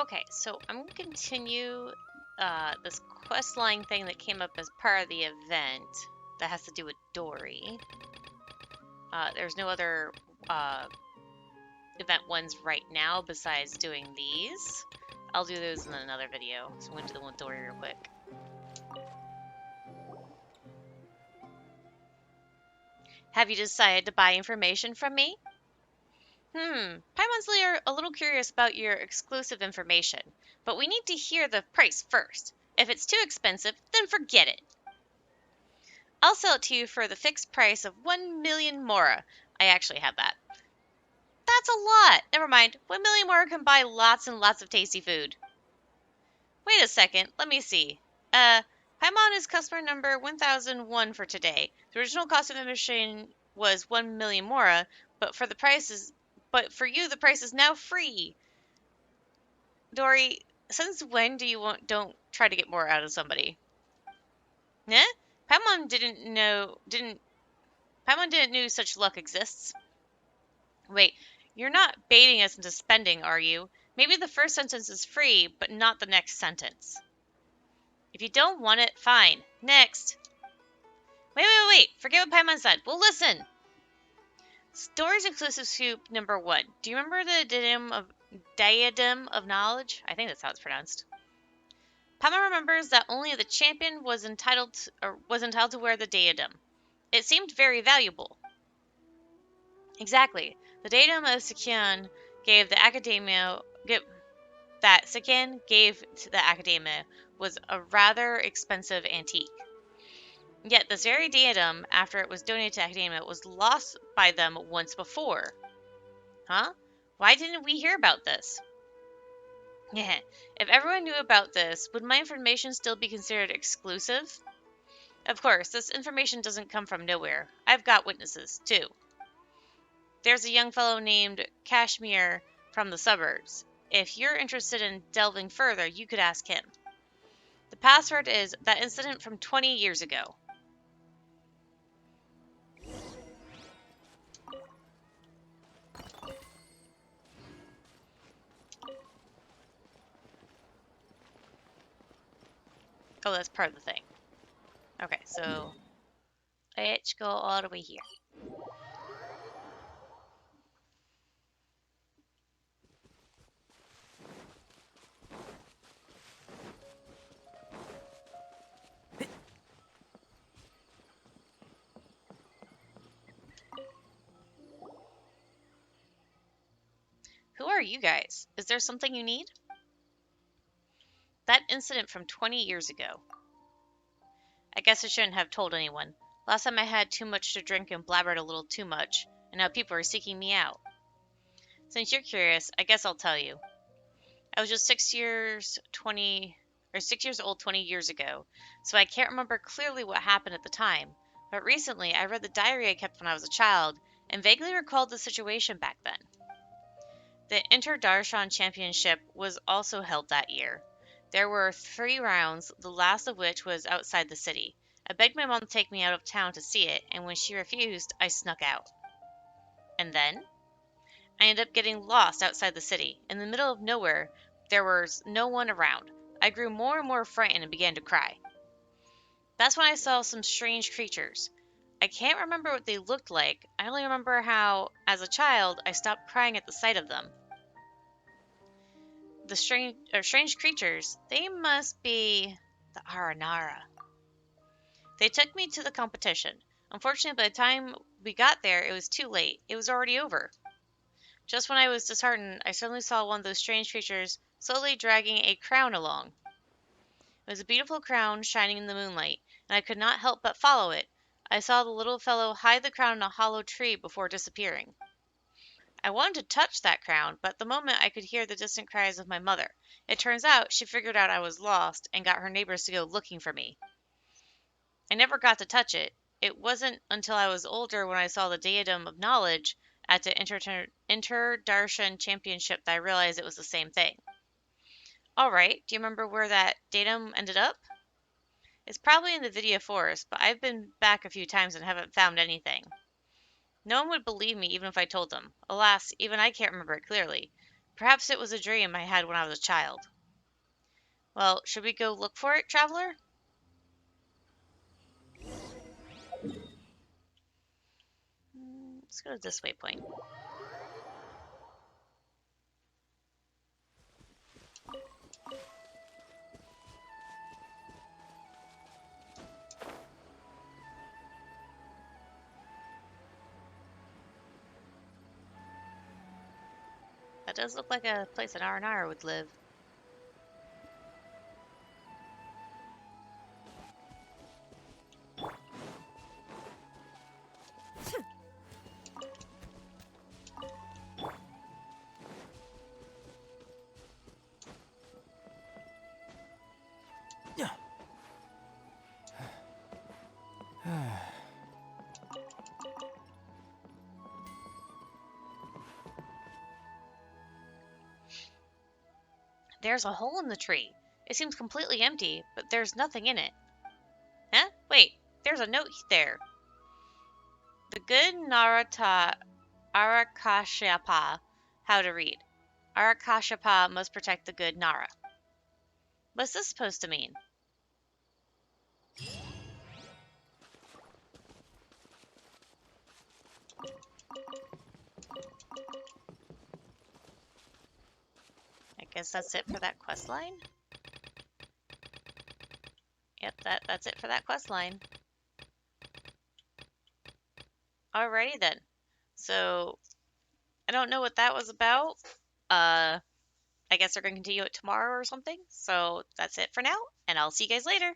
Okay, so I'm going to continue this quest line thing that came up as part of the event that has to do with Dory. There's no other event ones right now besides doing these. I'll do those in another video, so I'm going to do the one with Dory real quick. Have you decided to buy information from me? Paimonsley are a little curious about your exclusive information, but we need to hear the price first. If it's too expensive, then forget it. I'll sell it to you for the fixed price of 1,000,000 mora. I actually have that. That's a lot! Never mind, 1,000,000 mora can buy lots and lots of tasty food. Wait a second, let me see. Paimon is customer number 1001 for today. The original cost of admission was 1,000,000 mora, but for you the price is now free. Dory, since when do you don't try to get more out of somebody? Nah? Paimon didn't know such luck exists. Wait, you're not baiting us into spending, are you? Maybe the first sentence is free, but not the next sentence. If you don't want it, fine. Next. Wait. Forget what Paimon said. We'll listen. Stories exclusive scoop number 1. Do you remember the diadem of knowledge? I think that's how it's pronounced. Paimon remembers that only the champion was entitled to wear the diadem. It seemed very valuable. Exactly. The datum of Sikian gave the academia was a rather expensive antique. Yet this very diadem, after it was donated to academia, was lost by them once before. Huh? Why didn't we hear about this? Yeah. If everyone knew about this, would my information still be considered exclusive? Of course, this information doesn't come from nowhere. I've got witnesses, too. There's a young fellow named Kashmir from the suburbs. If you're interested in delving further, you could ask him. The password is that incident from 20 years ago. Oh, that's part of the thing. Okay, so let's go all the way here. Who are you guys? Is there something you need? That incident from 20 years ago. I guess I shouldn't have told anyone. Last time I had too much to drink and blabbered a little too much, and now people are seeking me out. Since you're curious, I guess I'll tell you. I was just 6 years old 20 years ago, so I can't remember clearly what happened at the time. But recently, I read the diary I kept when I was a child, and vaguely recalled the situation back then. The Inter-Darshan Championship was also held that year. There were 3 rounds, the last of which was outside the city. I begged my mom to take me out of town to see it, and when she refused, I snuck out. And then? I ended up getting lost outside the city. In the middle of nowhere, there was no one around. I grew more and more frightened and began to cry. That's when I saw some strange creatures. I can't remember what they looked like. I only remember how, as a child, I stopped crying at the sight of them. The strange creatures, they must be the Aranara. They took me to the competition. Unfortunately, by the time we got there, it was too late. It was already over. Just when I was disheartened, I suddenly saw one of those strange creatures slowly dragging a crown along. It was a beautiful crown shining in the moonlight, and I could not help but follow it. I saw the little fellow hide the crown in a hollow tree before disappearing. I wanted to touch that crown, but at the moment I could hear the distant cries of my mother. It turns out she figured out I was lost and got her neighbors to go looking for me. I never got to touch it. It wasn't until I was older when I saw the diadem of knowledge at the Inter-Darshan Championship that I realized it was the same thing. Alright, do you remember where that datum ended up? It's probably in the Vidya Forest, but I've been back a few times and haven't found anything. No one would believe me even if I told them. Alas, even I can't remember it clearly. Perhaps it was a dream I had when I was a child. Well, should we go look for it, traveler? Let's go to this waypoint. That does look like a place an R&R would live. There's a hole in the tree. It seems completely empty, but there's nothing in it. Huh? Wait, there's a note there. The good Narata Arakashapa. How to read. Arakashapa must protect the good Nara. What's this supposed to mean? I guess that's it for that quest line. Yep, that's it for that quest line. Alrighty then. So I don't know what that was about. I guess they're going to continue it tomorrow or something. So that's it for now, and I'll see you guys later.